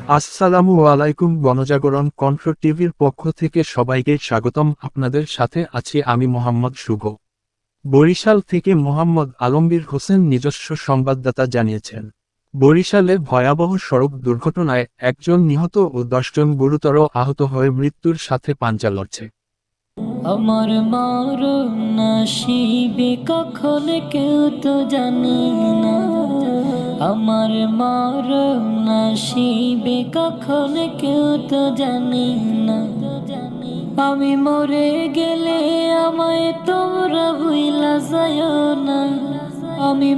আসসালামু আলাইকুম। গণজাগরণ কণ্ঠ টিভির পক্ষ থেকে সবাইকে স্বাগতম। আপনাদের সাথে আছি আমি মোহাম্মদ শুভ। বরিশাল থেকে মোহাম্মদ আলমগীর হোসেন নিজস্ব সংবাদদাতা জানিয়েছেন, বরিশালে ভয়াবহ সড়ক দুর্ঘটনায় একজন নিহত ও 10 জন গুরুতর আহত হয়ে মৃত্যুর সাথে পাঞ্জা লড়ছে। আমার মরণ নসিবে কখন কেউ তো জানে না। আমার মরণ নসিবে কখন কেউ তো জানে না। আমি মরে গেলে আমায় তোমরা ভুইলা যাও না। আমি